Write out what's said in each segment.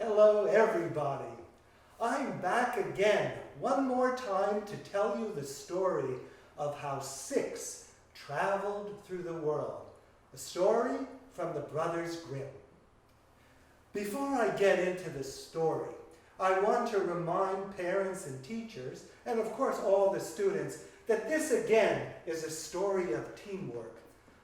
Hello, everybody. I'm back again, one more time to tell you the story of how 6 traveled through the world. A story from the Brothers Grimm. Before I get into the story, I want to remind parents and teachers, and of course all the students, that this again is a story of teamwork.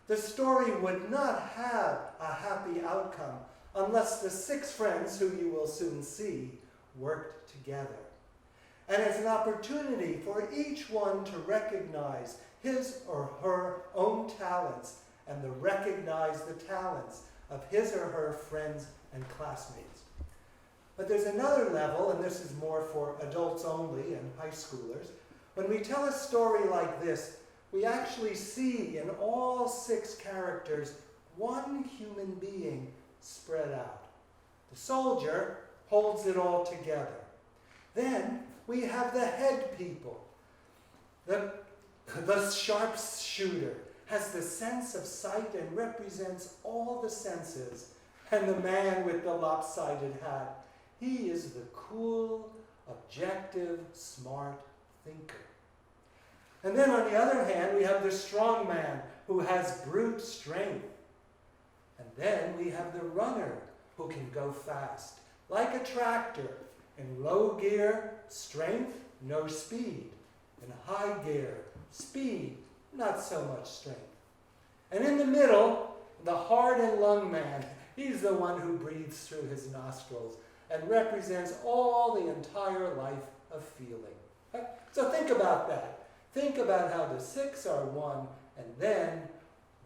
The story would not have a happy outcome unless the 6 friends, who you will soon see, worked together. And it's an opportunity for each one to recognize his or her own talents and to recognize the talents of his or her friends and classmates. But there's another level, and this is more for adults only and high schoolers. When we tell a story like this, we actually see in all 6 characters one human being spread out. The soldier holds it all together. Then we have the head people. The sharpshooter has the sense of sight and represents all the senses. And the man with the lopsided hat, he is the cool, objective, smart thinker. And then on the other hand, we have the strong man who has brute strength. And then we have the runner who can go fast, like a tractor. In low gear, strength, no speed. In high gear, speed, not so much strength. And in the middle, the heart and lung man, he's the one who breathes through his nostrils and represents all the entire life of feeling. So think about that. Think about how the 6 are one, and then,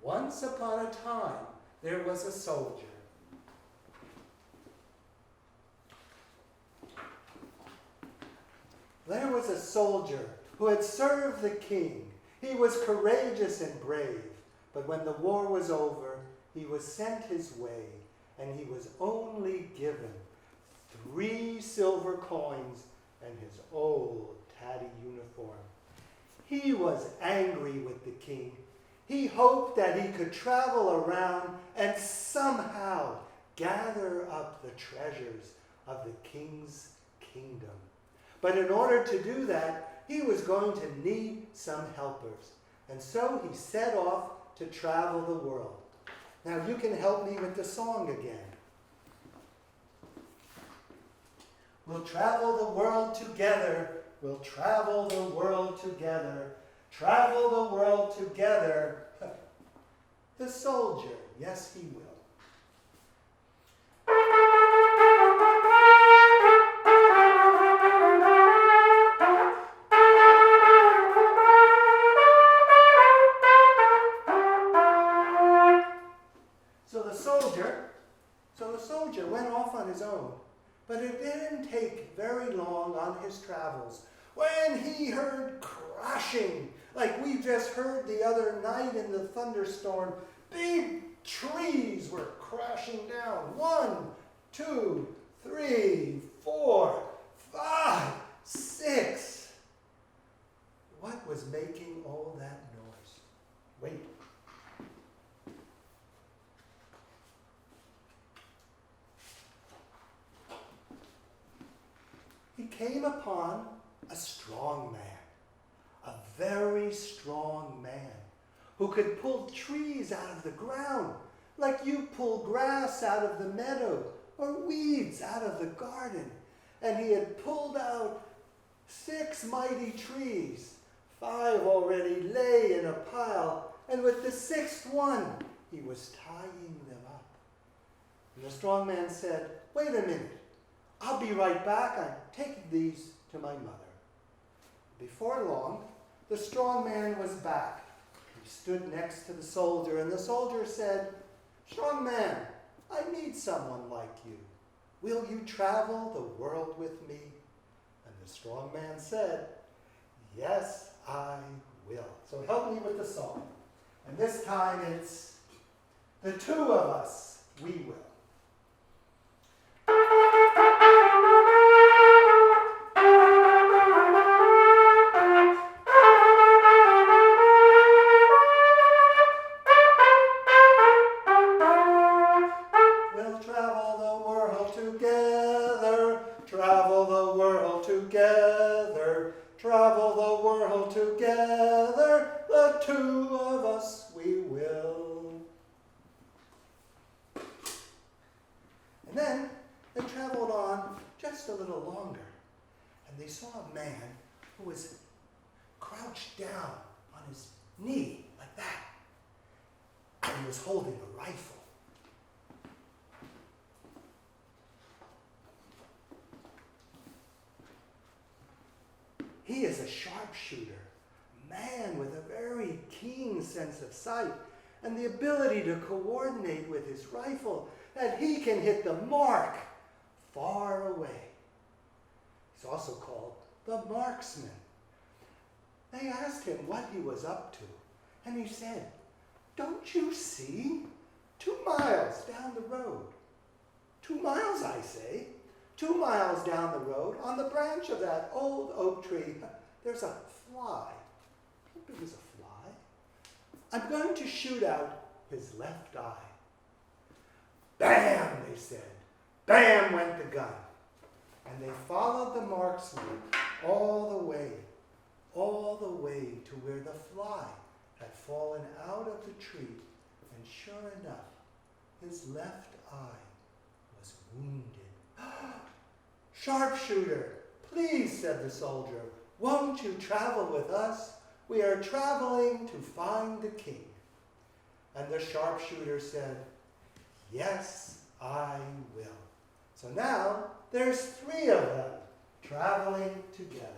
once upon a time, there was a soldier. There was a soldier who had served the king. He was courageous and brave, but when the war was over, he was sent his way, and he was only given 3 silver coins and his old tatty uniform. He was angry with the king. He hoped that he could travel around and somehow gather up the treasures of the king's kingdom. But in order to do that, he was going to need some helpers. And so he set off to travel the world. Now you can help me with the song again. We'll travel the world together. We'll travel the world together. Travel the world together. The soldier, yes, he will. So the soldier went off on his own, but it didn't take very long on his travels when he heard crashing, like we just heard the other night in the thunderstorm. Big trees were crashing down. 1, 2, 3, 4, 5, 6. What was making all that noise? Wait. He came upon a strong man, a very strong man, who could pull trees out of the ground like you pull grass out of the meadow or weeds out of the garden. And he had pulled out 6 mighty trees. 5 already lay in a pile, and with the 6th one, he was tying them up. And the strong man said, "Wait a minute. I'll be right back. I'm taking these to my mother." Before long, the strong man was back. He stood next to the soldier, and the soldier said, "Strong man, I need someone like you. Will you travel the world with me?" And the strong man said, "Yes, I will." So help me with the song. And this time it's the 2 of us, we will. We'll travel the world together. And then they traveled on just a little longer, and they saw a man who was crouched down on his knee like that, and he was holding a rifle. He is a sharpshooter, a man with a very keen sense of sight and the ability to coordinate with his rifle, that he can hit the mark far away. He's also called the marksman. They asked him what he was up to, and he said, "Don't you see? 2 miles down the road. 2 miles, I say. 2 miles down the road, on the branch of that old oak tree, there's a fly. How big is a fly? I'm going to shoot out his left eye." Bam, they said. Bam went the gun. And they followed the marksman all the way to where the fly had fallen out of the tree. And sure enough, his left eye was wounded. "Sharpshooter, please," said the soldier, "won't you travel with us? We are traveling to find the king." And the sharpshooter said, "Yes, I will." So now there's 3 of them traveling together.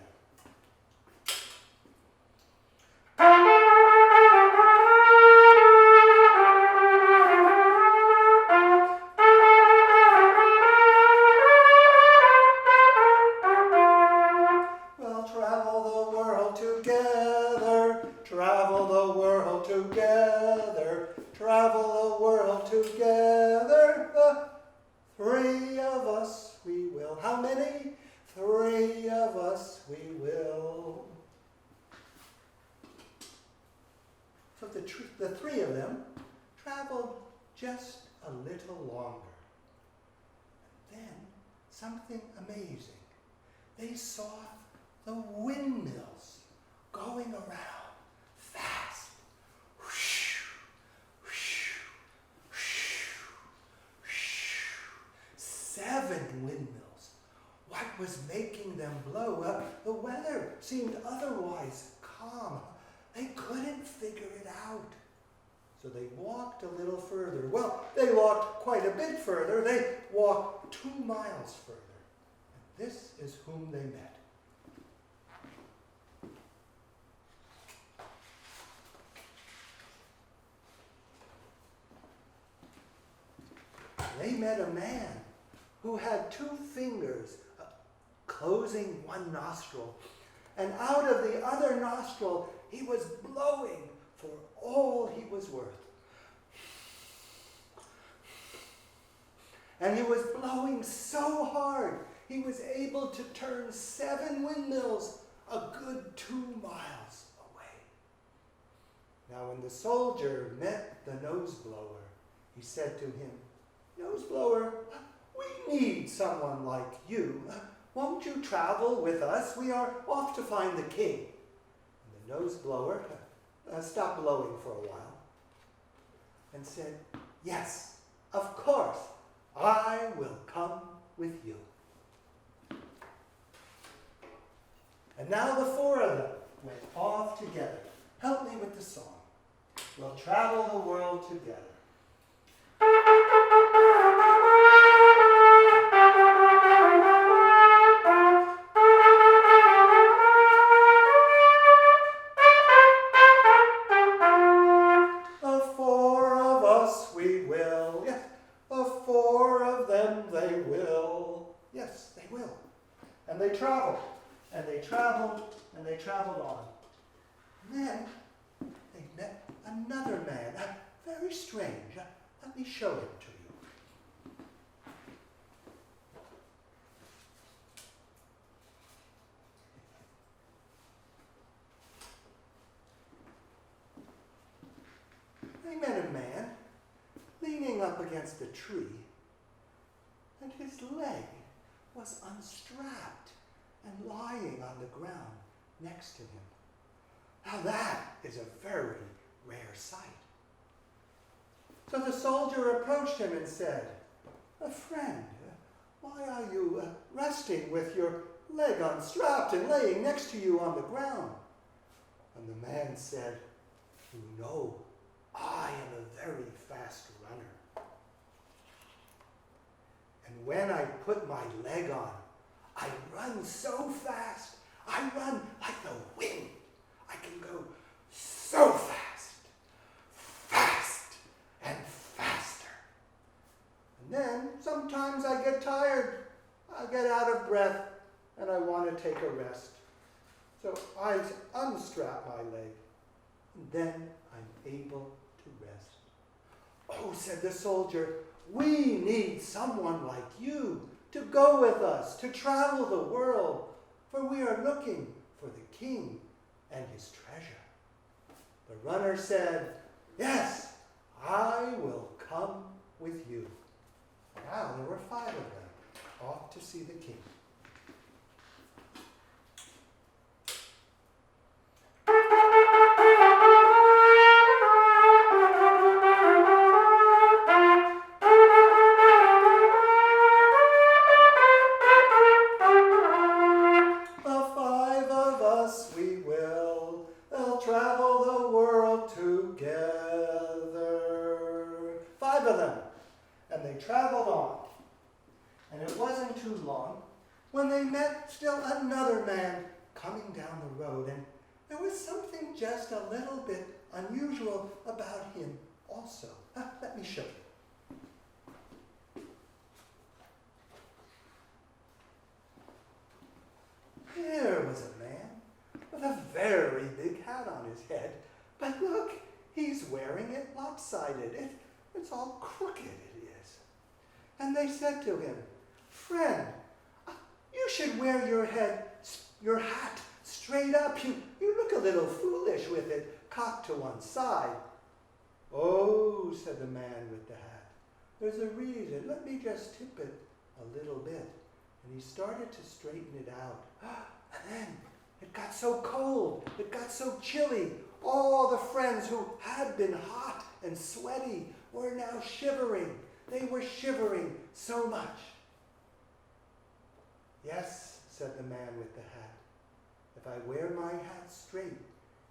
The 3 of them traveled just a little longer. And then something amazing. They saw the windmills going around fast. 7 windmills. What was making them blow? The weather seemed otherwise calm. They couldn't figure it out. So they walked a little further. Well, they walked quite a bit further. They walked 2 miles further. And this is whom they met. They met a man who had 2 fingers closing one nostril. And out of the other nostril, he was blowing for all he was worth. And he was blowing so hard, he was able to turn 7 windmills a good 2 miles away. Now, when the soldier met the nose blower, he said to him, "Nose blower, we need someone like you. Won't you travel with us? We are off to find the king." And the nose blower stopped blowing for a while and said, "Yes, of course, I will come with you." And now the 4 of them went off together. Help me with the song. We'll travel the world together. And they traveled, and they traveled, and they traveled on. And then they met another man, very strange. Let me show him to you. They met a man leaning up against a tree, and his leg was unstrapped and lying on the ground next to him. Now that is a very rare sight. So the soldier approached him and said, Friend, why are you resting with your leg unstrapped and laying next to you on the ground?" And the man said, "You know, I am a very fast runner. And when I put my leg on, I run so fast. I run like the wind. I can go so fast, fast and faster. And then sometimes I get tired. I get out of breath and I want to take a rest. So I unstrap my leg, and then I'm able to rest." "Oh," said the soldier, "we need someone like you to go with us, to travel the world, for we are looking for the king and his treasure." The runner said, "Yes, I will come with you." Now there were 5 of them, off to see the king. Traveled on, and it wasn't too long when they met still another man coming down the road, and there was something just a little bit unusual about him also. Let me show you. Here was a man with a very big hat on his head, but look, he's wearing it lopsided. It's all crooked, it is. And they said to him, "Friend, you should wear your hat straight up. You look a little foolish with it cocked to one side." "Oh," said the man with the hat, "there's a reason. Let me just tip it a little bit." And he started to straighten it out. And then it got so cold, it got so chilly. All the friends who had been hot and sweaty were now shivering. They were shivering so much. "Yes," said the man with the hat, "if I wear my hat straight,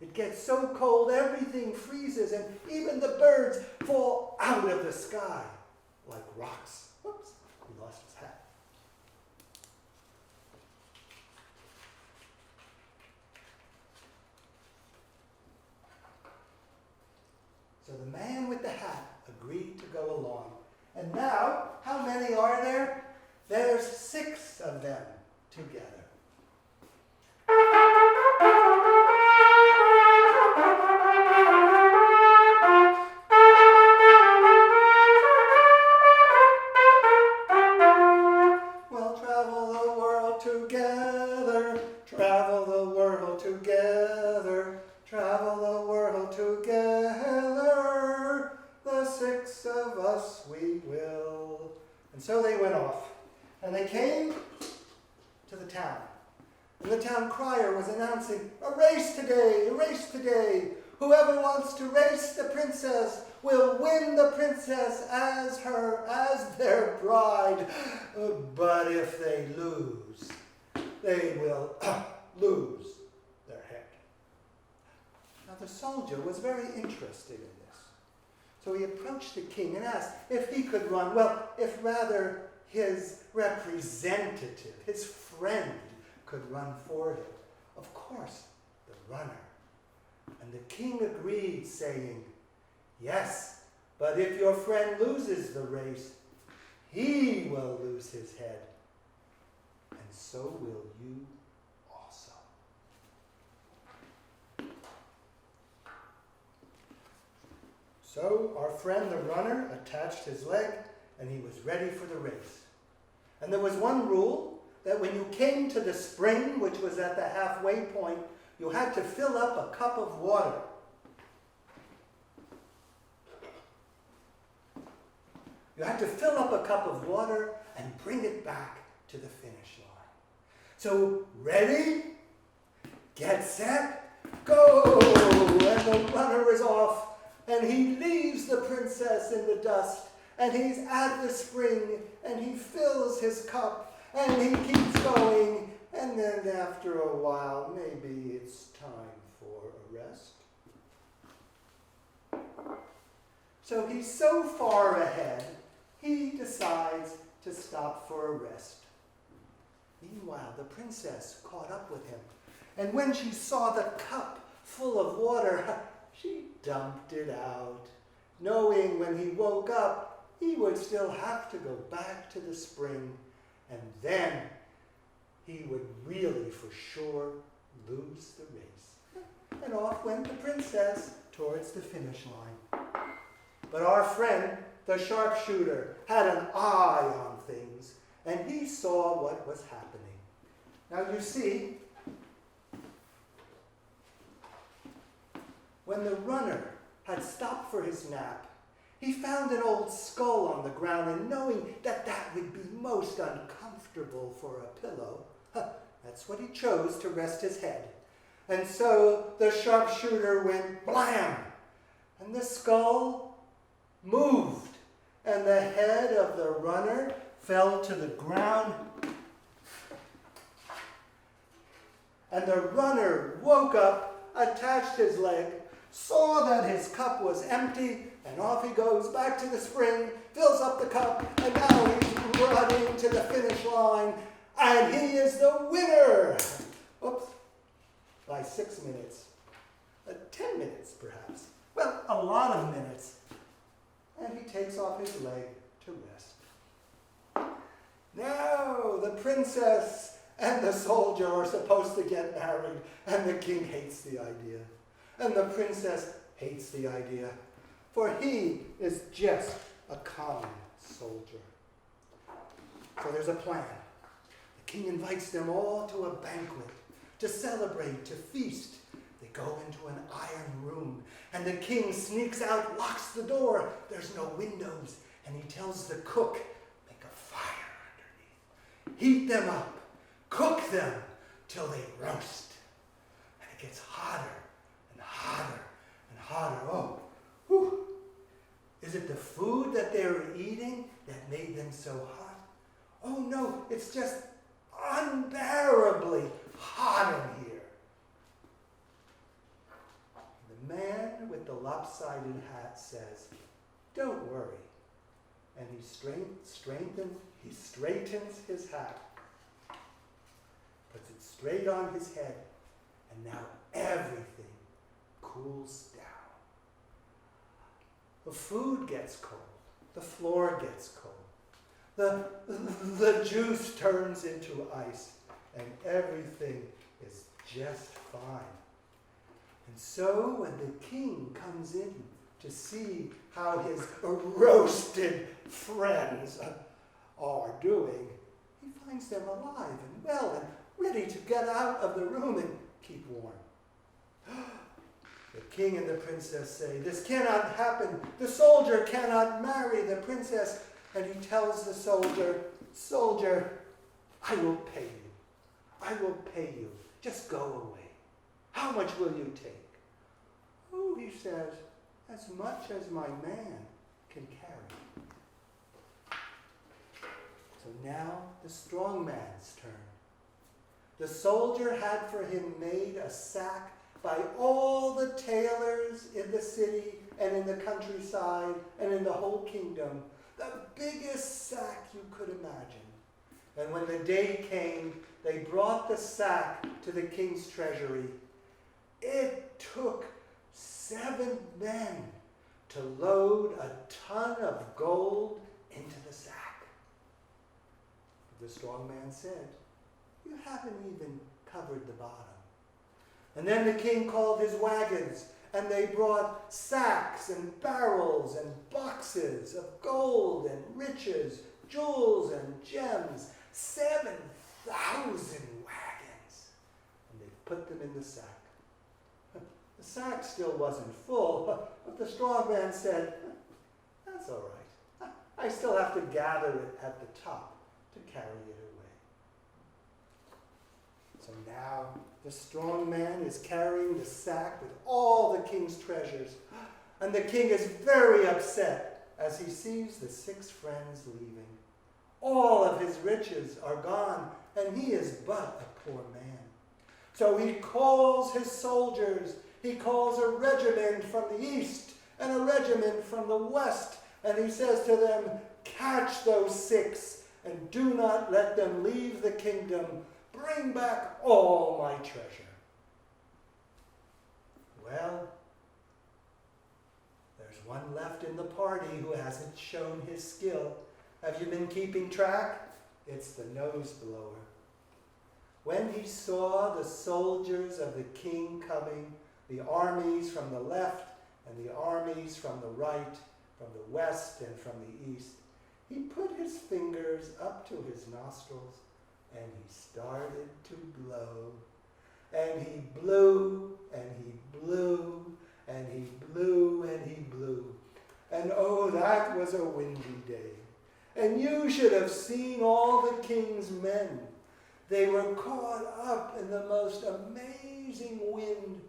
it gets so cold everything freezes and even the birds fall out of the sky like rocks." Whoops, he lost his hat. So the man with the hat agreed to go along. And now, how many are there? There's 6 of them together. We'll travel the world together, travel the world together, travel the world together. The 6 of us we will. And so they went off, and they came to the town. And the town crier was announcing, "A race today, a race today. Whoever wants to race the princess will win the princess as their bride. But if they lose, they will lose their head." Now the soldier was very interested in this. So he approached the king and asked if he could run, if rather his representative, his friend, could run for him. Of course, the runner. And the king agreed, saying, "Yes, but if your friend loses the race, he will lose his head, and so will you also." So our friend the runner attached his leg, and he was ready for the race. And there was one rule, that when you came to the spring, which was at the halfway point, you had to fill up a cup of water. You had to fill up a cup of water and bring it back to the finish line. So, ready, get set, go! And the runner is off, and he leaves the princess in the dust, and he's at the spring, and he fills his cup, and he keeps going, and then after a while, maybe it's time for a rest. So he's so far ahead, he decides to stop for a rest. Meanwhile, the princess caught up with him, and when she saw the cup full of water, she dumped it out, knowing when he woke up, he would still have to go back to the spring, and then he would really for sure lose the race. And off went the princess towards the finish line. But our friend, the sharpshooter, had an eye on things, and he saw what was happening. Now you see, when the runner had stopped for his nap, he found an old skull on the ground, and knowing that that would be most uncomfortable for a pillow, that's what he chose to rest his head. And so the sharpshooter went blam, and the skull moved, and the head of the runner fell to the ground, and the runner woke up, attached his leg, saw that his cup was empty, and off he goes back to the spring, fills up the cup, and now he's running to the finish line, and he is the winner. Oops, by 6 minutes, 10 minutes perhaps, well, a lot of minutes. And he takes off his leg to rest. Now the princess and the soldier are supposed to get married, and the king hates the idea. And the princess hates the idea, for he is just a common soldier. So there's a plan. The king invites them all to a banquet, to celebrate, to feast. They go into an iron room, and the king sneaks out, locks the door. There's no windows, and he tells the cook, make a fire underneath. Heat them up, cook them till they roast. And it gets hotter and hotter and hotter. Oh, whew. Is it the food that they were eating that made them so hot? Oh no, it's just unbearably hot in here. The man with the lopsided hat says, don't worry. And he straightens his hat, puts it straight on his head, and now everything cools down. The food gets cold. The floor gets cold. The juice turns into ice, and everything is just fine. And so when the king comes in to see how his roasted friends are doing, he finds them alive and well and ready to get out of the room and keep warm. The king and the princess say, this cannot happen. The soldier cannot marry the princess. And he tells the soldier, I will pay you. I will pay you. Just go away. How much will you take? Oh, he says, as much as my man can carry. So now the strong man's turn. The soldier had for him made a sack by all the tailors in the city and in the countryside and in the whole kingdom, the biggest sack you could imagine. And when the day came, they brought the sack to the king's treasury. It took 7 men to load a ton of gold into the sack. But the strong man said, you haven't even covered the bottom. And then the king called his wagons, and they brought sacks and barrels and boxes of gold and riches, jewels and gems, 7,000 wagons. And they put them in the sack. The sack still wasn't full, but the strong man said, that's all right. I still have to gather it at the top to carry it away. So now the strong man is carrying the sack with all the king's treasures. And the king is very upset. as he sees the 6 friends leaving. All of his riches are gone, and he is but a poor man. So he calls his soldiers. He calls a regiment from the east and a regiment from the west, and he says to them, catch those 6 and do not let them leave the kingdom. Bring back all my treasure. Well, there's one left in the party who hasn't shown his skill. Have you been keeping track? It's the nose blower. When he saw the soldiers of the king coming, the armies from the left and the armies from the right, from the west and from the east, he put his fingers up to his nostrils and he started to blow. And he blew, and he blew, and he blew, and he blew. And oh, that was a windy day. And you should have seen all the king's men. They were caught up in the most amazing wind.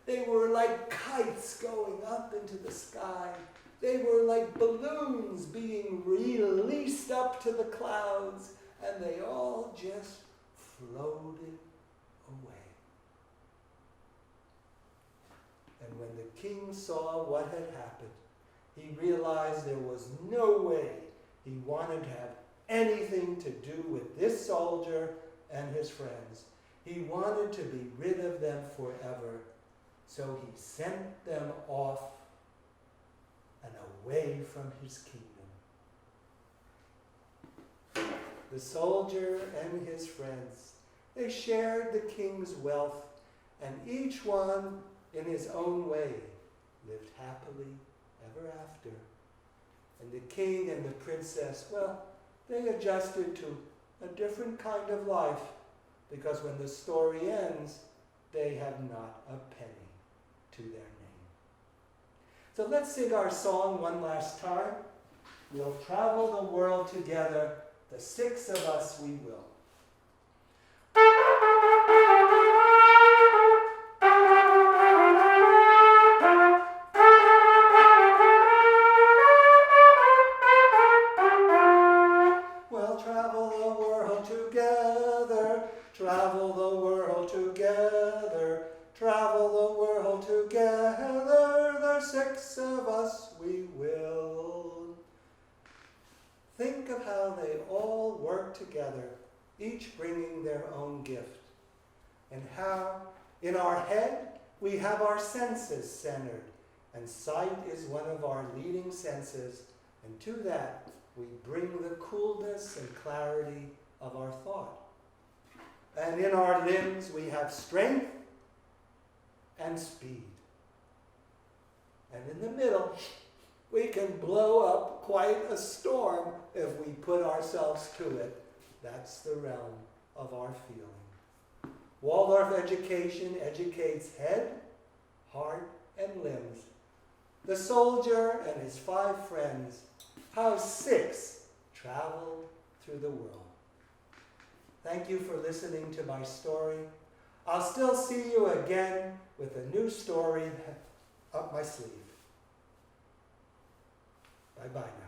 They were like kites going up into the sky. They were like balloons being released up to the clouds, and they all just floated away. And when the king saw what had happened, he realized there was no way he wanted to have anything to do with this soldier and his friends. He wanted to be rid of them forever. So he sent them off and away from his kingdom. The soldier and his friends, they shared the king's wealth, and each one in his own way lived happily ever after. And the king and the princess, well, they adjusted to a different kind of life, because when the story ends, they have not a penny to their name. So let's sing our song one last time. We'll travel the world together, the 6 of us we will. We'll travel the world together, travel the world together, travel the world together, the 6 of us we will. Think of how they all work together, each bringing their own gift, and how in our head we have our senses centered, and sight is one of our leading senses, and to that we bring the coolness and clarity of our thought. And in our limbs we have strength and speed. And in the middle, we can blow up quite a storm if we put ourselves to it. That's the realm of our feeling. Waldorf education educates head, heart, and limbs. The soldier and his 5 friends, how 6 traveled through the world. Thank you for listening to my story. I'll still see you again with a new story up my sleeve. Bye-bye now.